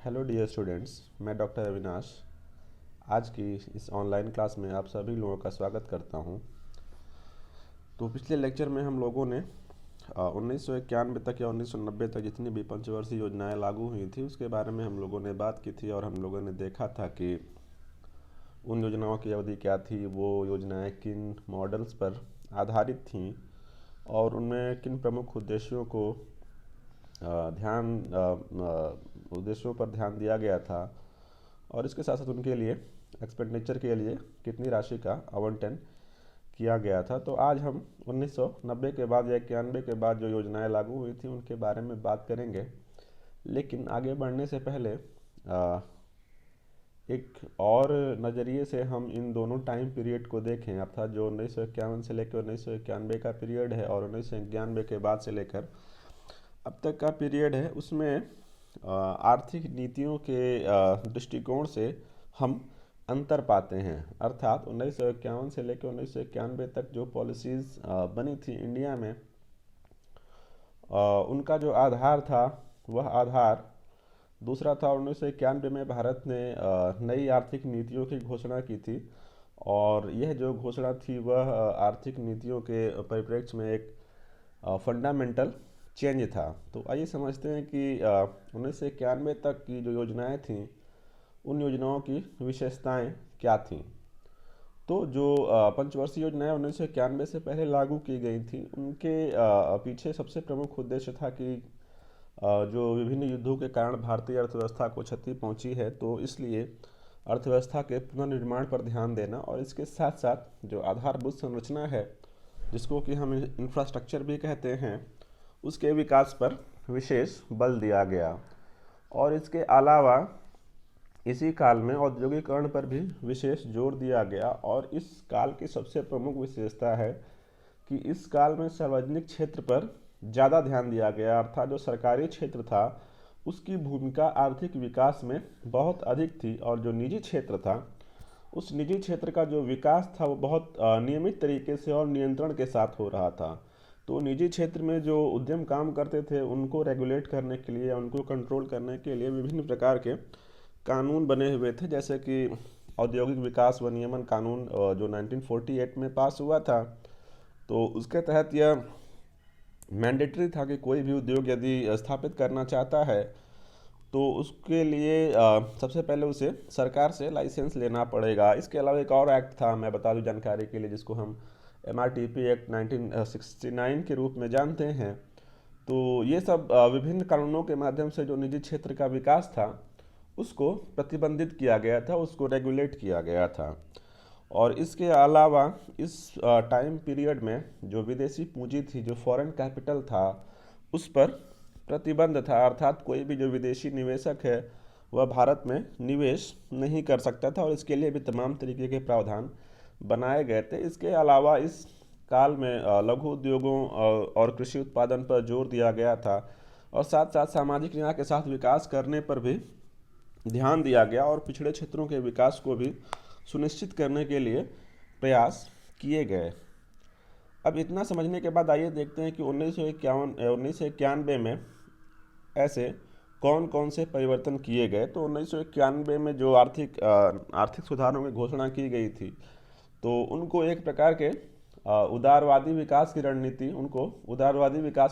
Hello dear students, मैं doctor Avinash आज की इस ऑनलाइन क्लास में आप सभी लोगों का स्वागत करता हूं। तो पिछले लेक्चर में हम लोगों ने 1991 तक या 1990 तक जितनी भी पंचवर्षीय योजनाएं लागू हुई थी उसके बारे में हम लोगों ने बात की थी और हम लोगों ने देखा था कि उन योजनाओं की अवधि क्या थी, वो योजनाएं किन मॉडल्स पर आधारित थीं और उनमें किन प्रमुख उद्देश्यों को उद्देश्यों पर ध्यान दिया गया था और इसके साथ साथ उनके लिए एक्सपेंडिचर के लिए कितनी राशि का आवंटन किया गया था। तो आज हम 1990 के बाद या 91 के बाद जो योजनाएं लागू हुई थी उनके बारे में बात करेंगे। लेकिन आगे बढ़ने से पहले एक और नज़रिए से हम इन दोनों टाइम पीरियड को देखें, अर्थात जो 1951 से लेकर 1991 का पीरियड है और 1991 के बाद से लेकर अब तक का पीरियड है, उसमें आर्थिक नीतियों के दृष्टिकोण से हम अंतर पाते हैं। अर्थात 1951 से लेकर 1991 तक जो पॉलिसीज़ बनी थी इंडिया में, उनका जो आधार था वह आधार दूसरा था। 1991 में भारत ने नई आर्थिक नीतियों की घोषणा की थी और यह जो घोषणा थी वह आर्थिक नीतियों के परिप्रेक्ष्य में एक फंडामेंटल चेंज था। तो आइए समझते हैं कि 1991 तक की जो योजनाएं थीं उन योजनाओं की विशेषताएं क्या थीं। तो जो पंचवर्षीय योजनाएं 1991 से पहले लागू की गई थी उनके पीछे सबसे प्रमुख उद्देश्य था कि जो विभिन्न युद्धों के कारण भारतीय अर्थव्यवस्था को क्षति पहुंची है, तो इसलिए अर्थव्यवस्था के पुनर्निर्माण पर ध्यान देना और इसके साथ साथ जो आधारभूत संरचना है जिसको कि हम इंफ्रास्ट्रक्चर भी कहते हैं, उसके विकास पर विशेष बल दिया गया। और इसके अलावा इसी काल में औद्योगिकरण पर भी विशेष जोर दिया गया और इस काल की सबसे प्रमुख विशेषता है कि इस काल में सार्वजनिक क्षेत्र पर ज़्यादा ध्यान दिया गया, अर्थात जो सरकारी क्षेत्र था उसकी भूमिका आर्थिक विकास में बहुत अधिक थी और जो निजी क्षेत्र था उस निजी क्षेत्र का जो विकास था वो बहुत नियमित तरीके से और नियंत्रण के साथ हो रहा था। तो निजी क्षेत्र में जो उद्यम काम करते थे उनको रेगुलेट करने के लिए, उनको कंट्रोल करने के लिए विभिन्न प्रकार के कानून बने हुए थे, जैसे कि औद्योगिक विकास व नियमन कानून जो 1948 में पास हुआ था। तो उसके तहत यह मैंडेटरी था कि कोई भी उद्योग यदि स्थापित करना चाहता है तो उसके लिए सबसे पहले उसे सरकार से लाइसेंस लेना पड़ेगा। इसके अलावा एक और एक्ट था, मैं बता दूं जानकारी के लिए, जिसको हम MRTP एक्ट 1969 के रूप में जानते हैं। तो ये सब विभिन्न कानूनों के माध्यम से जो निजी क्षेत्र का विकास था उसको प्रतिबंधित किया गया था, उसको रेगुलेट किया गया था। और इसके अलावा इस टाइम पीरियड में जो विदेशी पूंजी थी, जो फॉरेन कैपिटल था, उस पर प्रतिबंध था, अर्थात कोई भी जो विदेशी निवेशक है वह भारत में निवेश नहीं कर सकता था और इसके लिए भी तमाम तरीके के प्रावधान बनाए गए थे। इसके अलावा इस काल में लघु उद्योगों और कृषि उत्पादन पर जोर दिया गया था और साथ साथ सामाजिक न्याय के साथ विकास करने पर भी ध्यान दिया गया और पिछड़े क्षेत्रों के विकास को भी सुनिश्चित करने के लिए प्रयास किए गए। अब इतना समझने के बाद आइए देखते हैं कि 1991 में ऐसे कौन कौन से परिवर्तन किए गए। तो 1991 में जो आर्थिक सुधारों की घोषणा की गई थी तो उनको एक प्रकार के उदारवादी विकास की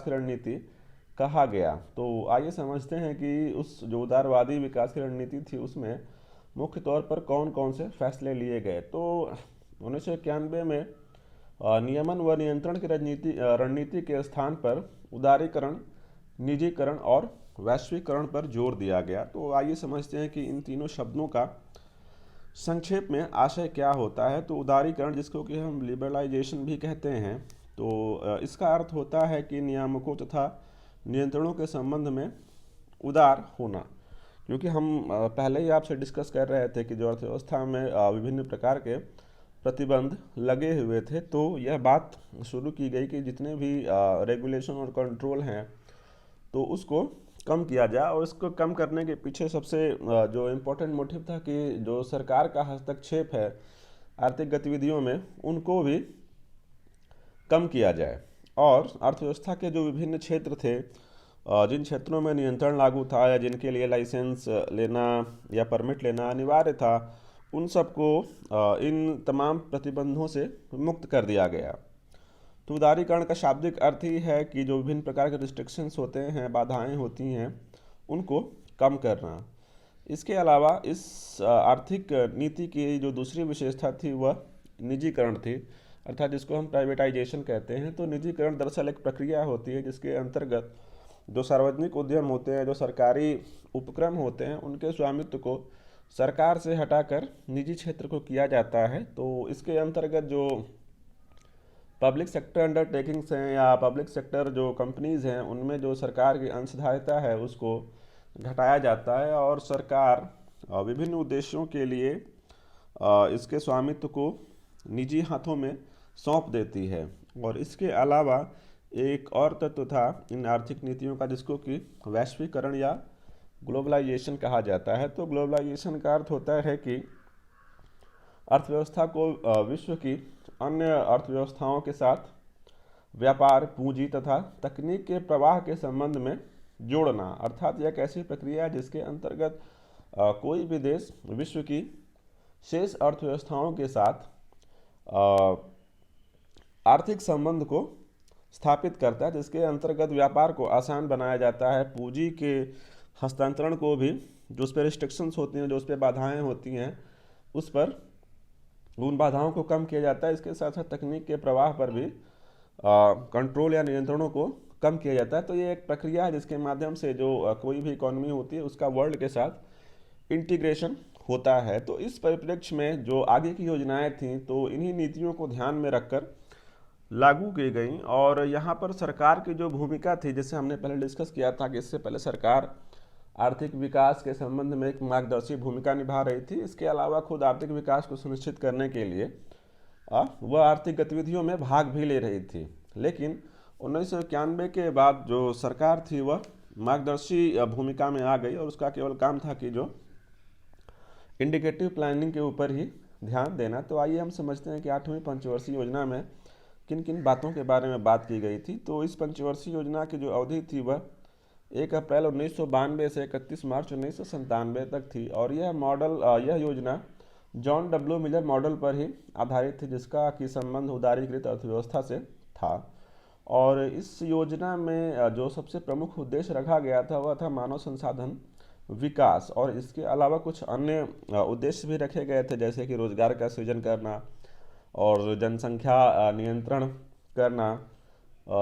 रणनीति कहा गया। तो आइए समझते हैं कि उस जो उदारवादी विकास की रणनीति थी उसमें मुख्य तौर पर कौन कौन से फैसले लिए गए। तो 1991 में नियमन व नियंत्रण की रणनीति के स्थान पर उदारीकरण, निजीकरण और वैश्वीकरण पर जोर दिया गया। तो आइए समझते हैं कि इन तीनों शब्दों का संक्षेप में आशय क्या होता है। तो उदारीकरण, जिसको कि हम लिबरलाइजेशन भी कहते हैं, तो इसका अर्थ होता है कि नियामकों तथा नियंत्रणों के संबंध में उदार होना। क्योंकि हम पहले ही आपसे डिस्कस कर रहे थे कि जो अर्थव्यवस्था में विभिन्न प्रकार के प्रतिबंध लगे हुए थे, तो यह बात शुरू की गई कि जितने भी रेगुलेशन और कंट्रोल हैं तो उसको कम किया जाए। और इसको कम करने के पीछे सबसे जो इम्पोर्टेंट मोटिव था कि जो सरकार का हस्तक्षेप है आर्थिक गतिविधियों में उनको भी कम किया जाए और अर्थव्यवस्था के जो विभिन्न क्षेत्र थे जिन क्षेत्रों में नियंत्रण लागू था या जिनके लिए लाइसेंस लेना या परमिट लेना अनिवार्य था, उन सबको इन तमाम प्रतिबंधों से मुक्त कर दिया गया। तो उदारीकरण का शाब्दिक अर्थ ही है कि जो विभिन्न प्रकार के रिस्ट्रिक्शंस होते हैं, बाधाएं होती हैं, उनको कम करना। इसके अलावा इस आर्थिक नीति की जो दूसरी विशेषता थी वह निजीकरण थी, अर्थात जिसको हम प्राइवेटाइजेशन कहते हैं। तो निजीकरण दरअसल एक प्रक्रिया होती है जिसके अंतर्गत जो सार्वजनिक उद्यम होते हैं, जो सरकारी उपक्रम होते हैं, उनके स्वामित्व को सरकार से हटाकर निजी क्षेत्र को किया जाता है। तो इसके अंतर्गत जो पब्लिक सेक्टर अंडरटेकिंग्स हैं या पब्लिक सेक्टर जो कंपनीज़ हैं, उनमें जो सरकार की अंशधारिता है उसको घटाया जाता है और सरकार विभिन्न उद्देश्यों के लिए इसके स्वामित्व को निजी हाथों में सौंप देती है। और इसके अलावा एक और तत्व था इन आर्थिक नीतियों का, जिसको कि वैश्वीकरण या ग्लोबलाइजेशन कहा जाता है। तो ग्लोबलाइजेशन का अर्थ होता है कि अर्थव्यवस्था को विश्व की अन्य अर्थव्यवस्थाओं के साथ व्यापार, पूंजी तथा तकनीक के प्रवाह के संबंध में जोड़ना। अर्थात यह एक ऐसी प्रक्रिया है जिसके अंतर्गत कोई भी देश विश्व की शेष अर्थव्यवस्थाओं के साथ आर्थिक संबंध को स्थापित करता है, जिसके अंतर्गत व्यापार को आसान बनाया जाता है, पूंजी के हस्तांतरण को भी, जो उस पर रिस्ट्रिक्शंस होती हैं, जो उस पर बाधाएँ होती हैं, उस पर उन बाधाओं को कम किया जाता है। इसके साथ साथ तकनीक के प्रवाह पर भी कंट्रोल या नियंत्रणों को कम किया जाता है। तो ये एक प्रक्रिया है जिसके माध्यम से जो कोई भी इकॉनमी होती है उसका वर्ल्ड के साथ इंटीग्रेशन होता है। तो इस परिप्रेक्ष्य में जो आगे की योजनाएं थीं, तो इन्हीं नीतियों को ध्यान में रखकर लागू की गई। और यहाँ पर सरकार की जो भूमिका थी, जैसे हमने पहले डिस्कस किया था कि इससे पहले सरकार आर्थिक विकास के संबंध में एक मार्गदर्शी भूमिका निभा रही थी। इसके अलावा खुद आर्थिक विकास को सुनिश्चित करने के लिए वह आर्थिक गतिविधियों में भाग भी ले रही थी। लेकिन 1991 के बाद जो सरकार थी वह मार्गदर्शी भूमिका में आ गई और उसका केवल काम था कि जो इंडिकेटिव प्लानिंग के ऊपर ही ध्यान देना। तो आइए हम समझते हैं कि 8वीं पंचवर्षीय योजना में किन किन बातों के बारे में बात की गई थी। तो इस पंचवर्षीय योजना की जो अवधि थी वह 1 अप्रैल 1992 से 31 मार्च 1997 तक थी। और यह योजना जॉन डब्ल्यू मिलर मॉडल पर ही आधारित थी, जिसका कि संबंध उदारीकृत अर्थव्यवस्था से था। और इस योजना में जो सबसे प्रमुख उद्देश्य रखा गया था वह था मानव संसाधन विकास, और इसके अलावा कुछ अन्य उद्देश्य भी रखे गए थे, जैसे कि रोजगार का सृजन करना और जनसंख्या नियंत्रण करना,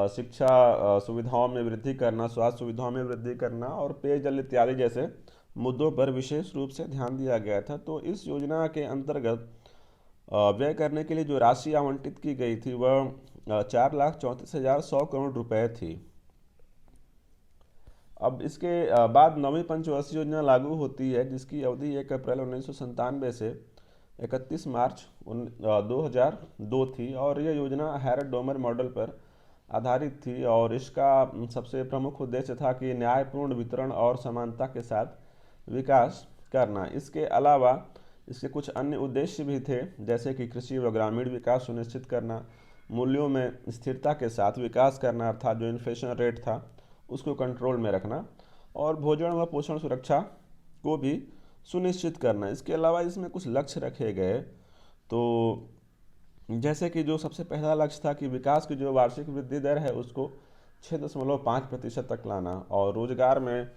शिक्षा सुविधाओं में वृद्धि करना, स्वास्थ्य सुविधाओं में वृद्धि करना और पेयजल इत्यादि जैसे मुद्दों पर विशेष रूप से ध्यान दिया गया था। तो इस योजना के अंतर्गत व्यय करने के लिए जो राशि आवंटित की गई थी वह 4,34,100 करोड़ रुपए थी। अब इसके बाद 9वीं पंचवर्षीय योजना लागू होती है, जिसकी अवधि 1 अप्रैल 1997 से 31 मार्च 2002 थी। और यह योजना हैरड डोमर मॉडल पर आधारित थी और इसका सबसे प्रमुख उद्देश्य था कि न्यायपूर्ण वितरण और समानता के साथ विकास करना। इसके अलावा इसके कुछ अन्य उद्देश्य भी थे, जैसे कि कृषि व ग्रामीण विकास सुनिश्चित करना, मूल्यों में स्थिरता के साथ विकास करना, अर्थात जो इन्फ्लेशन रेट था उसको कंट्रोल में रखना, और भोजन व पोषण सुरक्षा को भी सुनिश्चित करना। इसके अलावा इसमें कुछ लक्ष्य रखे गए। तो जैसे कि जो सबसे पहला लक्ष्य था कि विकास की जो वार्षिक वृद्धि दर है उसको 6.5% तक लाना और रोजगार में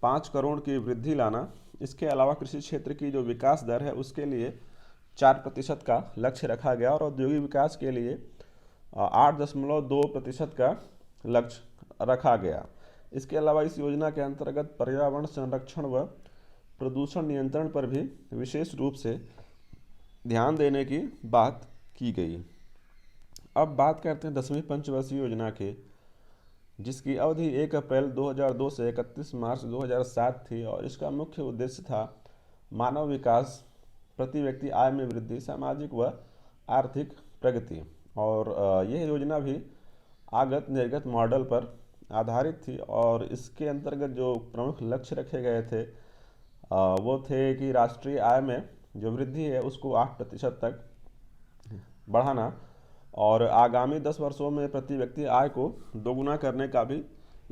5 करोड़ की वृद्धि लाना। इसके अलावा कृषि क्षेत्र की जो विकास दर है उसके लिए 4% का लक्ष्य रखा गया और औद्योगिक विकास के लिए 8.2% का लक्ष्य रखा गया। इसके अलावा इस योजना के अंतर्गत पर्यावरण संरक्षण व प्रदूषण नियंत्रण पर भी विशेष रूप से ध्यान देने की बात की गई। अब बात करते हैं 10वीं पंचवर्षीय योजना के, जिसकी अवधि 1 अप्रैल 2002 से 31 मार्च 2007 थी और इसका मुख्य उद्देश्य था मानव विकास, प्रति व्यक्ति आय में वृद्धि, सामाजिक व आर्थिक प्रगति। और यह योजना भी आगत निर्गत मॉडल पर आधारित थी और इसके अंतर्गत जो प्रमुख लक्ष्य रखे गए थे वो थे कि राष्ट्रीय आय में जो वृद्धि है उसको 8% तक बढ़ाना और आगामी 10 वर्षों में प्रति व्यक्ति आय को दोगुना करने का भी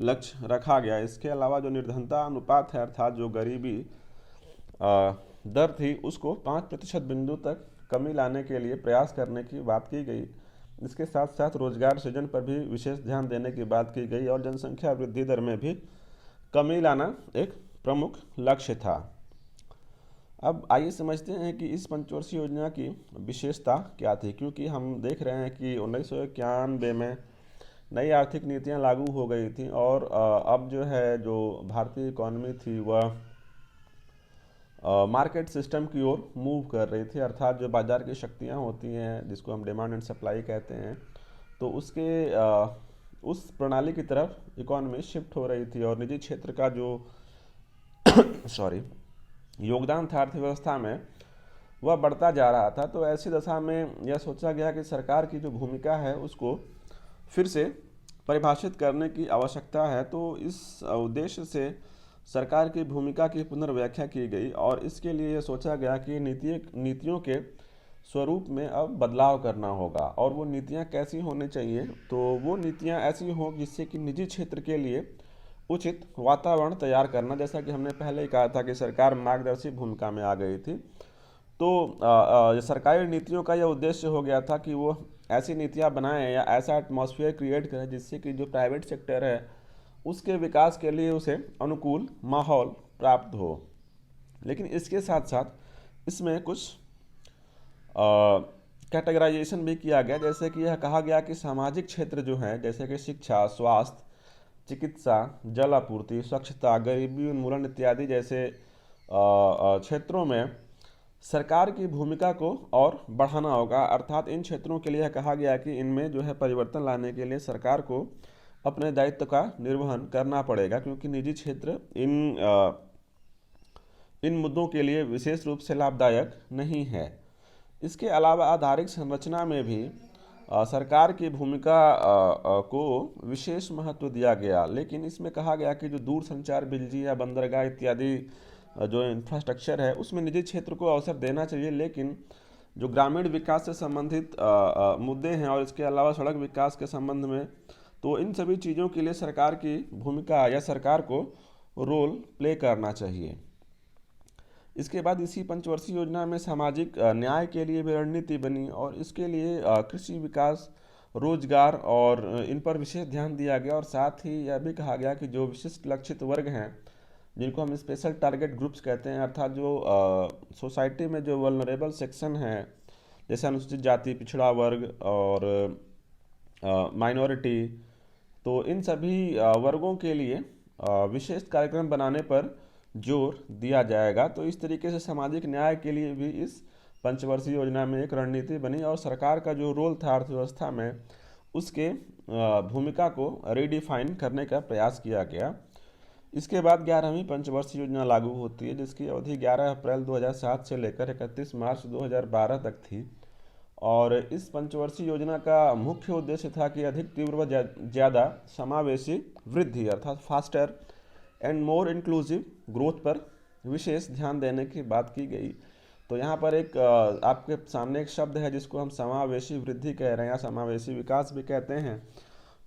लक्ष्य रखा गया। इसके अलावा जो निर्धनता अनुपात है अर्थात जो गरीबी दर थी उसको 5% बिंदु तक कमी लाने के लिए प्रयास करने की बात की गई। इसके साथ साथ रोजगार सृजन पर भी विशेष ध्यान देने की बात की गई और जनसंख्या वृद्धि दर में भी कमी लाना एक प्रमुख लक्ष्य था। अब आइए समझते हैं कि इस पंचवर्षीय योजना की विशेषता क्या थी, क्योंकि हम देख रहे हैं कि 1991 में नई आर्थिक नीतियां लागू हो गई थी और अब जो है जो भारतीय इकॉनमी थी वह मार्केट सिस्टम की ओर मूव कर रही थी, अर्थात जो बाजार की शक्तियां होती हैं जिसको हम डिमांड एंड सप्लाई कहते हैं, तो उस प्रणाली की तरफ इकॉनमी शिफ्ट हो रही थी और निजी क्षेत्र का जो सॉरी योगदान था अर्थव्यवस्था में वह बढ़ता जा रहा था। तो ऐसी दशा में यह सोचा गया कि सरकार की जो भूमिका है उसको फिर से परिभाषित करने की आवश्यकता है। तो इस उद्देश्य से सरकार की भूमिका की पुनर्व्याख्या की गई और इसके लिए यह सोचा गया कि नीतियों के स्वरूप में अब बदलाव करना होगा। और वो नीतियाँ कैसी होनी चाहिए, तो वो नीतियाँ ऐसी हों जिससे कि निजी क्षेत्र के लिए उचित वातावरण तैयार करना, जैसा कि हमने पहले ही कहा था कि सरकार मार्गदर्शी भूमिका में आ गई थी। तो सरकारी नीतियों का यह उद्देश्य हो गया था कि वो ऐसी नीतियाँ बनाएं या ऐसा एटमॉस्फेयर क्रिएट करें जिससे कि जो प्राइवेट सेक्टर है उसके विकास के लिए उसे अनुकूल माहौल प्राप्त हो। लेकिन इसके साथ साथ इसमें कुछ कैटेगराइजेशन भी किया गया, जैसे कि यह कहा गया कि सामाजिक क्षेत्र जो है जैसे कि शिक्षा, स्वास्थ्य, चिकित्सा, जल आपूर्ति, स्वच्छता, गरीबी उन्मूलन इत्यादि जैसे क्षेत्रों में सरकार की भूमिका को और बढ़ाना होगा। अर्थात इन क्षेत्रों के लिए कहा गया कि इनमें जो है परिवर्तन लाने के लिए सरकार को अपने दायित्व का निर्वहन करना पड़ेगा, क्योंकि निजी क्षेत्र इन मुद्दों के लिए विशेष रूप से लाभदायक नहीं है। इसके अलावा आधारिक संरचना में भी सरकार की भूमिका को विशेष महत्व दिया गया, लेकिन इसमें कहा गया कि जो दूरसंचार, बिजली या बंदरगाह इत्यादि जो इंफ्रास्ट्रक्चर है उसमें निजी क्षेत्र को अवसर देना चाहिए। लेकिन जो ग्रामीण विकास से संबंधित मुद्दे हैं और इसके अलावा सड़क विकास के संबंध में, तो इन सभी चीज़ों के लिए सरकार की भूमिका या सरकार को रोल प्ले करना चाहिए। इसके बाद इसी पंचवर्षीय योजना में सामाजिक न्याय के लिए भी रणनीति बनी और इसके लिए कृषि विकास, रोजगार और इन पर विशेष ध्यान दिया गया। और साथ ही यह भी कहा गया कि जो विशिष्ट लक्षित वर्ग हैं जिनको हम स्पेशल टारगेट ग्रुप्स कहते हैं, अर्थात जो सोसाइटी में जो वल्नरेबल सेक्शन हैं जैसे अनुसूचित जाति, पिछड़ा वर्ग और माइनॉरिटी, तो इन सभी वर्गों के लिए विशेष कार्यक्रम बनाने पर जोर दिया जाएगा। तो इस तरीके से सामाजिक न्याय के लिए भी इस पंचवर्षीय योजना में एक रणनीति बनी और सरकार का जो रोल था अर्थव्यवस्था में उसके भूमिका को रीडिफाइन करने का प्रयास किया गया। इसके बाद 11वीं पंचवर्षीय योजना लागू होती है जिसकी अवधि 11 अप्रैल 2007 से लेकर 31 मार्च 2012 तक थी। और इस पंचवर्षीय योजना का मुख्य उद्देश्य था कि अधिक तीव्र व ज़्यादा समावेशी वृद्धि अर्थात faster and more inclusive growth पर विशेष ध्यान देने की बात की गई। तो यहाँ पर एक आपके सामने एक शब्द है जिसको हम समावेशी वृद्धि कह रहे हैं या समावेशी विकास भी कहते हैं।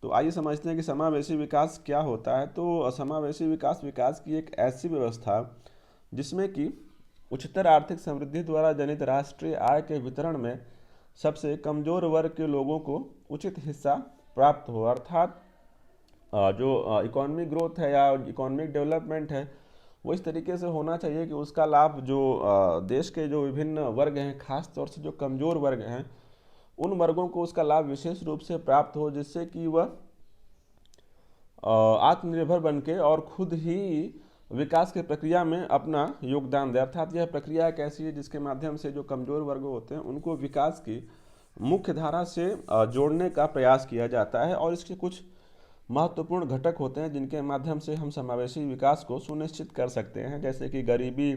तो आइए समझते हैं कि समावेशी विकास क्या होता है। तो समावेशी विकास की एक ऐसी व्यवस्था जिसमें कि उच्चतर आर्थिक समृद्धि द्वारा जनित राष्ट्रीय आय के वितरण में सबसे कमजोर वर्ग के लोगों को उचित हिस्सा प्राप्त हो। अर्थात जो इकोनॉमिक ग्रोथ है या इकोनॉमिक डेवलपमेंट है वो इस तरीके से होना चाहिए कि उसका लाभ जो देश के जो विभिन्न वर्ग हैं, खास तौर से जो कमज़ोर वर्ग हैं, उन वर्गों को उसका लाभ विशेष रूप से प्राप्त हो, जिससे कि वह आत्मनिर्भर बनके और खुद ही विकास की प्रक्रिया में अपना योगदान दे। अर्थात यह प्रक्रिया एक ऐसी है जिसके माध्यम से जो कमज़ोर वर्ग होते हैं उनको विकास की मुख्य धारा से जोड़ने का प्रयास किया जाता है। और इसके कुछ महत्वपूर्ण घटक होते हैं जिनके माध्यम से हम समावेशी विकास को सुनिश्चित कर सकते हैं, जैसे कि गरीबी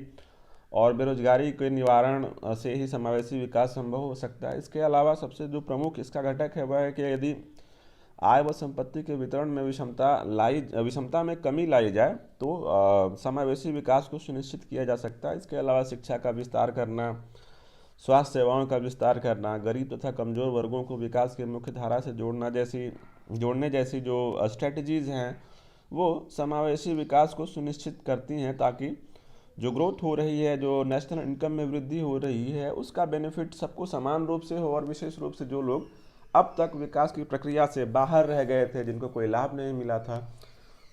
और बेरोजगारी के निवारण से ही समावेशी विकास संभव हो सकता है। इसके अलावा सबसे जो प्रमुख इसका घटक है वह है कि यदि आय व संपत्ति के वितरण में विषमता में कमी लाई जाए तो समावेशी विकास को सुनिश्चित किया जा सकता है। इसके अलावा शिक्षा का विस्तार करना, स्वास्थ्य सेवाओं का विस्तार करना, गरीब तथा कमज़ोर वर्गों को विकास की मुख्य धारा से जोड़ने जैसी जो स्ट्रेटजीज़ हैं वो समावेशी विकास को सुनिश्चित करती हैं, ताकि जो ग्रोथ हो रही है, जो नेशनल इनकम में वृद्धि हो रही है, उसका बेनिफिट सबको समान रूप से हो, और विशेष रूप से जो लोग अब तक विकास की प्रक्रिया से बाहर रह गए थे, जिनको कोई लाभ नहीं मिला था,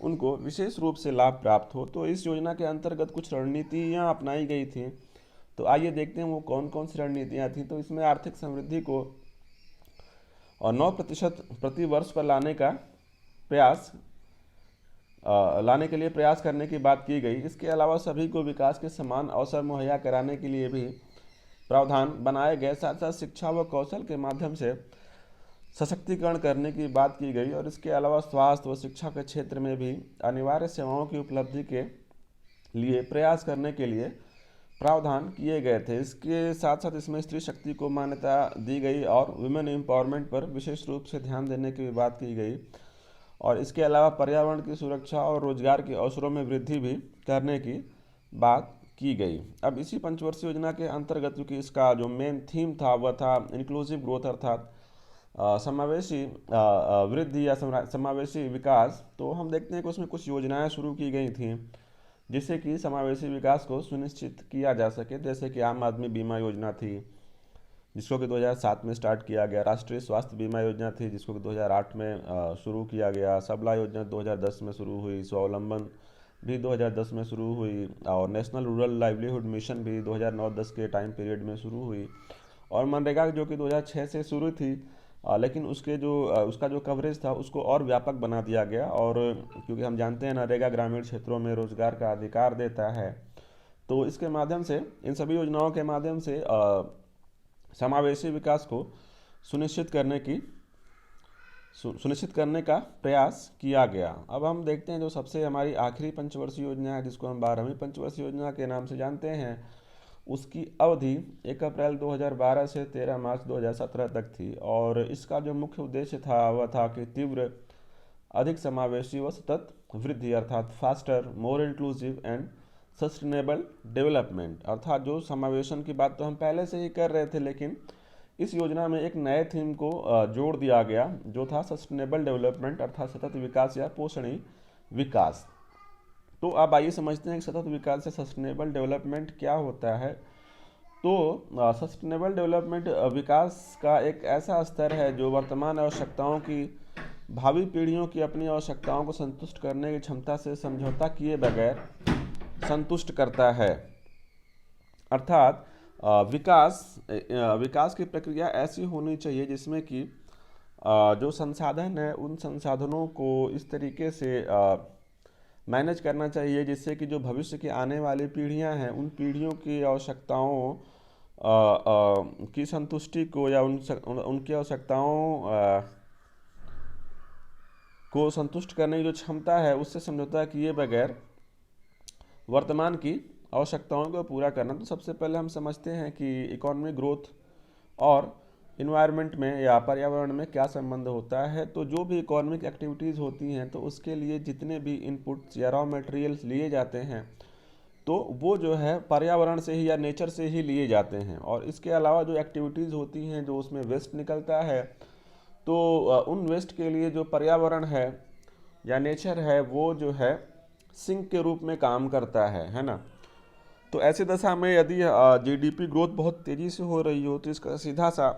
उनको विशेष रूप से लाभ प्राप्त हो। तो इस योजना के अंतर्गत कुछ रणनीतियाँ अपनाई गई थी। तो आइए देखते हैं वो कौन कौन सी रणनीतियाँ थीं। तो इसमें आर्थिक समृद्धि को और 9% प्रति वर्ष पर प्रयास लाने के लिए प्रयास करने की बात की गई। इसके अलावा सभी को विकास के समान अवसर मुहैया कराने के लिए भी प्रावधान बनाए गए। साथ साथ शिक्षा व कौशल के माध्यम से सशक्तिकरण करने की बात की गई, और इसके अलावा स्वास्थ्य व शिक्षा के क्षेत्र में भी अनिवार्य सेवाओं की उपलब्धि के लिए प्रयास करने के लिए प्रावधान किए गए थे। इसके साथ साथ इसमें स्त्री शक्ति को मान्यता दी गई और वुमेन एम्पावरमेंट पर विशेष रूप से ध्यान देने की बात की गई, और इसके अलावा पर्यावरण की सुरक्षा और रोजगार के अवसरों में वृद्धि भी करने की बात की गई। अब इसी पंचवर्षीय योजना के अंतर्गत, क्योंकि इसका जो मेन थीम था वह था इंक्लूसिव ग्रोथ, अर्थात समावेशी वृद्धि या समावेशी विकास, तो हम देखते हैं कि उसमें कुछ योजनाएं शुरू की गई थी जिससे कि समावेशी विकास को सुनिश्चित किया जा सके। जैसे कि आम आदमी बीमा योजना थी, जिसको कि 2007 में स्टार्ट किया गया। राष्ट्रीय स्वास्थ्य बीमा योजना थी, जिसको कि 2008 में शुरू किया गया। सबला योजना 2010 में शुरू हुई। स्वावलंबन भी 2010 में शुरू हुई, और नेशनल रूरल लाइवलीहुड मिशन भी 2009-10 के टाइम पीरियड में शुरू हुई। और मनरेगा जो कि 2006 से शुरू थी, लेकिन उसका जो कवरेज था उसको और व्यापक बना दिया गया। और क्योंकि हम जानते हैं नरेगा ग्रामीण क्षेत्रों में रोजगार का अधिकार देता है, तो इसके माध्यम से, इन सभी योजनाओं के माध्यम से समावेशी विकास को सुनिश्चित करने का प्रयास किया गया। अब हम देखते हैं जो सबसे हमारी आखिरी पंचवर्षीय योजना है, जिसको हम 12वीं पंचवर्षीय योजना के नाम से जानते हैं, उसकी अवधि 1 अप्रैल 2012 से 13 मार्च 2017 तक थी। और इसका जो मुख्य उद्देश्य था वह था कि तीव्र, अधिक समावेशी व सतत वृद्धि, अर्थात faster, more inclusive and sustainable development. अर्थात जो समावेशन की बात तो हम पहले से ही कर रहे थे, लेकिन इस योजना में एक नए थीम को जोड़ दिया गया, जो था सस्टेनेबल डेवलपमेंट, अर्थात सतत विकास या पोषणीय विकास। तो अब आइए समझते हैं कि सतत विकास या सस्टेनेबल डेवलपमेंट क्या होता है। तो सस्टेनेबल डेवलपमेंट विकास का एक ऐसा स्तर है जो वर्तमान आवश्यकताओं की, भावी पीढ़ियों की अपनी आवश्यकताओं को संतुष्ट करने की क्षमता से समझौता किए बगैर संतुष्ट करता है। अर्थात विकास की प्रक्रिया ऐसी होनी चाहिए जिसमें कि जो संसाधन है उन संसाधनों को इस तरीके से मैनेज करना चाहिए जिससे कि जो भविष्य की आने वाली पीढ़ियां हैं उन पीढ़ियों की आवश्यकताओं की संतुष्टि को, या उनकी आवश्यकताओं को संतुष्ट करने की जो क्षमता है उससे समझौता किए बगैर वर्तमान की आवश्यकताओं को पूरा करना। तो सबसे पहले हम समझते हैं कि इकोनॉमिक ग्रोथ और इन्वायरमेंट में या पर्यावरण में क्या संबंध होता है। तो जो भी इकोनॉमिक एक्टिविटीज़ होती हैं तो उसके लिए जितने भी इनपुट्स या रॉ मटेरियल्स लिए जाते हैं तो वो जो है पर्यावरण से ही या नेचर से ही लिए जाते हैं। और इसके अलावा जो एक्टिविटीज़ होती हैं जो उसमें वेस्ट निकलता है, तो उन वेस्ट के लिए जो पर्यावरण है या नेचर है वो जो है सिंक के रूप में काम करता है ना। तो ऐसी दशा में यदि जीडीपी ग्रोथ बहुत तेज़ी से हो रही हो तो इसका सीधा सा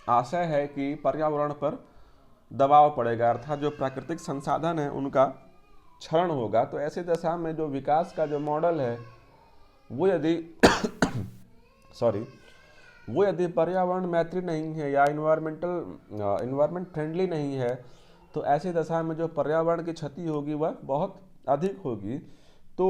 आशय है कि पर्यावरण पर दबाव पड़ेगा, अर्थात जो प्राकृतिक संसाधन है उनका क्षरण होगा। तो ऐसी दशा में जो विकास का जो मॉडल है वो यदि वो यदि पर्यावरण मैत्री नहीं है या इन्वायरमेंट फ्रेंडली नहीं है, तो ऐसी दशा में जो पर्यावरण की क्षति होगी वह बहुत अधिक होगी। तो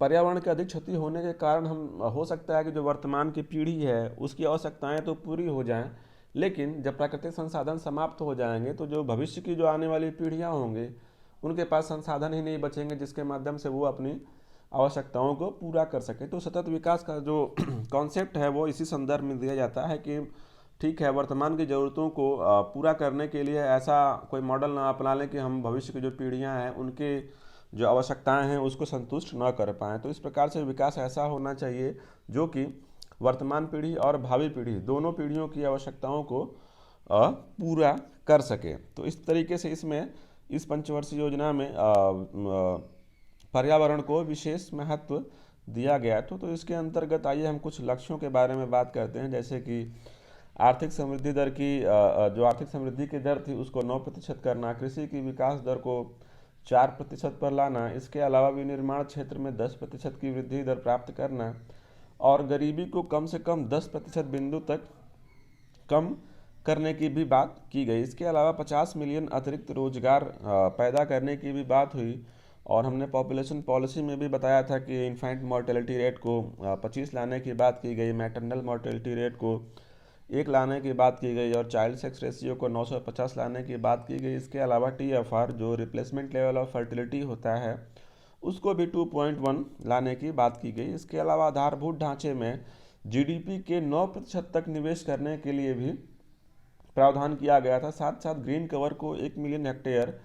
पर्यावरण की अधिक क्षति होने के कारण हो सकता है कि जो वर्तमान की पीढ़ी है उसकी आवश्यकताएं तो पूरी हो जाएं, लेकिन जब प्राकृतिक संसाधन समाप्त हो जाएंगे तो जो भविष्य की जो आने वाली पीढ़ियां होंगी उनके पास संसाधन ही नहीं बचेंगे जिसके माध्यम से वो अपनी आवश्यकताओं को पूरा कर सके। तो सतत विकास का जो कॉन्सेप्ट है वो इसी संदर्भ में दिया जाता है कि ठीक है, वर्तमान की ज़रूरतों को पूरा करने के लिए ऐसा कोई मॉडल ना अपना लें कि हम भविष्य की जो पीढ़ियां हैं उनके जो आवश्यकताएं हैं उसको संतुष्ट न कर पाएँ। तो इस प्रकार से विकास ऐसा होना चाहिए जो कि वर्तमान पीढ़ी और भावी पीढ़ी दोनों पीढ़ियों की आवश्यकताओं को पूरा कर सके। तो इस तरीके से इसमें इस पंचवर्षीय योजना में पर्यावरण को विशेष महत्व दिया गया। तो इसके अंतर्गत आइए हम कुछ लक्ष्यों के बारे में बात करते हैं, जैसे कि आर्थिक समृद्धि दर की जो आर्थिक समृद्धि की दर थी उसको 9% करना, कृषि की विकास दर को 4% पर लाना, इसके अलावा विनिर्माण क्षेत्र में 10% की वृद्धि दर प्राप्त करना और गरीबी को कम से कम 10% बिंदु तक कम करने की भी बात की गई। इसके अलावा 50 मिलियन अतिरिक्त रोजगार पैदा करने की भी बात हुई और हमने पॉपुलेशन पॉलिसी में भी बताया था कि इन्फेंट मोर्टेलिटी रेट को 25 लाने की बात की गई, मैटरनल मोर्टेलिटी रेट को 1 लाने की बात की गई और चाइल्ड सेक्स रेशियो को 950 लाने की बात की गई। इसके अलावा TFR जो रिप्लेसमेंट लेवल ऑफ फर्टिलिटी होता है उसको भी 2.1 लाने की बात की गई। इसके अलावा आधारभूत ढांचे में GDP के 9% तक निवेश करने के लिए भी प्रावधान किया गया था। साथ साथ ग्रीन कवर को 1 मिलियन हेक्टेयर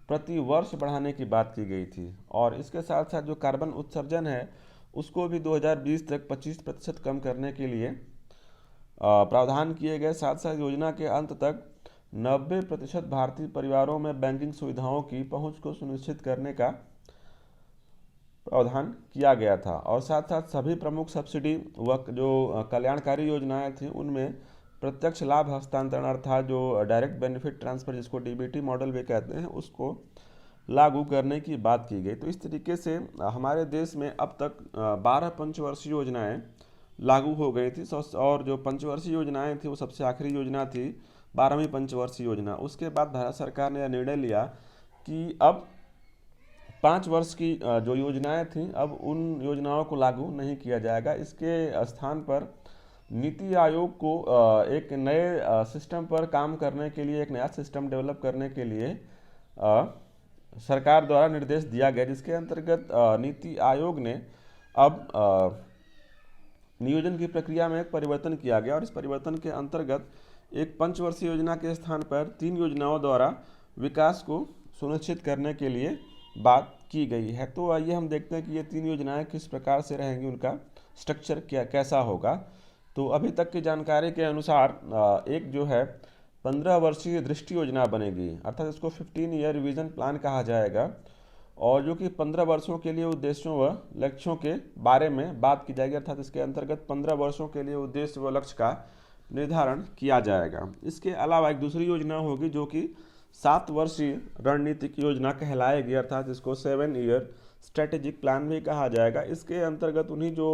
प्रति वर्ष बढ़ाने की बात की गई थी और इसके साथ साथ जो कार्बन उत्सर्जन है उसको भी 2020 तक 25% कम करने के लिए प्रावधान किए गए। साथ साथ योजना के अंत तक 90% भारतीय परिवारों में बैंकिंग सुविधाओं की पहुंच को सुनिश्चित करने का प्रावधान किया गया था और साथ साथ सभी प्रमुख सब्सिडी व जो कल्याणकारी योजनाएं थी उनमें प्रत्यक्ष लाभ हस्तांतरण अर्थात जो डायरेक्ट बेनिफिट ट्रांसफर जिसको DBT मॉडल भी कहते हैं उसको लागू करने की बात की गई। तो इस तरीके से हमारे देश में अब तक 12 पंचवर्षीय योजनाएं लागू हो गई थी और जो पंचवर्षीय योजनाएं थी वो सबसे आखिरी योजना थी 12वीं पंचवर्षीय योजना। उसके बाद भारत सरकार ने यह निर्णय लिया कि अब 5 वर्ष की जो योजनाएं थीं अब उन योजनाओं को लागू नहीं किया जाएगा। इसके स्थान पर नीति आयोग को एक नए सिस्टम पर काम करने के लिए, एक नया सिस्टम डेवलप करने के लिए सरकार द्वारा निर्देश दिया गया, जिसके अंतर्गत नीति आयोग ने अब नियोजन की प्रक्रिया में एक परिवर्तन किया गया और इस परिवर्तन के अंतर्गत एक पंचवर्षीय योजना के स्थान पर 3 योजनाओं द्वारा विकास को सुनिश्चित करने के लिए बात की गई है। तो आइए हम देखते हैं कि ये 3 योजनाएं किस प्रकार से रहेंगी, उनका स्ट्रक्चर कैसा होगा। तो अभी तक की जानकारी के अनुसार एक जो है 15 वर्षीय दृष्टि योजना बनेगी, अर्थात इसको 15 ईयर विजन प्लान कहा जाएगा और जो कि 15 वर्षों के लिए उद्देश्यों व लक्ष्यों के बारे में बात की जाएगी, अर्थात इसके अंतर्गत 15 वर्षों के लिए उद्देश्य व लक्ष्य का निर्धारण किया जाएगा। इसके अलावा एक दूसरी योजना होगी जो कि 7 वर्षीय रणनीतिक योजना कहलाएगी, अर्थात इसको 7 ईयर स्ट्रेटेजिक प्लान भी कहा जाएगा। इसके अंतर्गत उन्हीं जो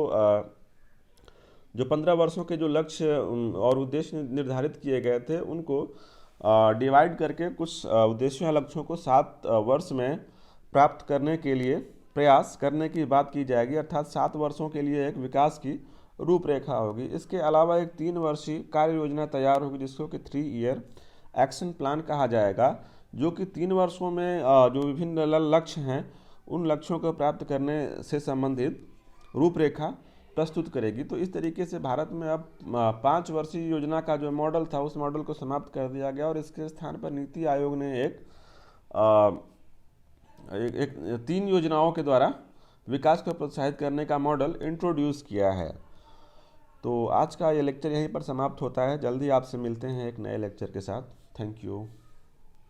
15 वर्षों के जो लक्ष्य और उद्देश्य निर्धारित किए गए थे उनको डिवाइड करके कुछ उद्देश्यों या लक्ष्यों को 7 वर्ष में प्राप्त करने के लिए प्रयास करने की बात की जाएगी, अर्थात 7 वर्षों के लिए एक विकास की रूपरेखा होगी। इसके अलावा एक 3 वर्षीय कार्य योजना तैयार होगी जिसको कि 3 ईयर एक्शन प्लान कहा जाएगा, जो कि 3 वर्षों में जो विभिन्न लक्ष्य हैं उन लक्ष्यों को प्राप्त करने से संबंधित रूपरेखा प्रस्तुत करेगी। तो इस तरीके से भारत में अब 5 वर्षीय योजना का जो मॉडल था उस मॉडल को समाप्त कर दिया गया और इसके स्थान पर नीति आयोग ने एक 3 योजनाओं के द्वारा विकास को प्रोत्साहित करने का मॉडल इंट्रोड्यूस किया है। तो आज का ये लेक्चर यहीं पर समाप्त होता है। जल्दी आपसे मिलते हैं एक नए लेक्चर के साथ। Thank you.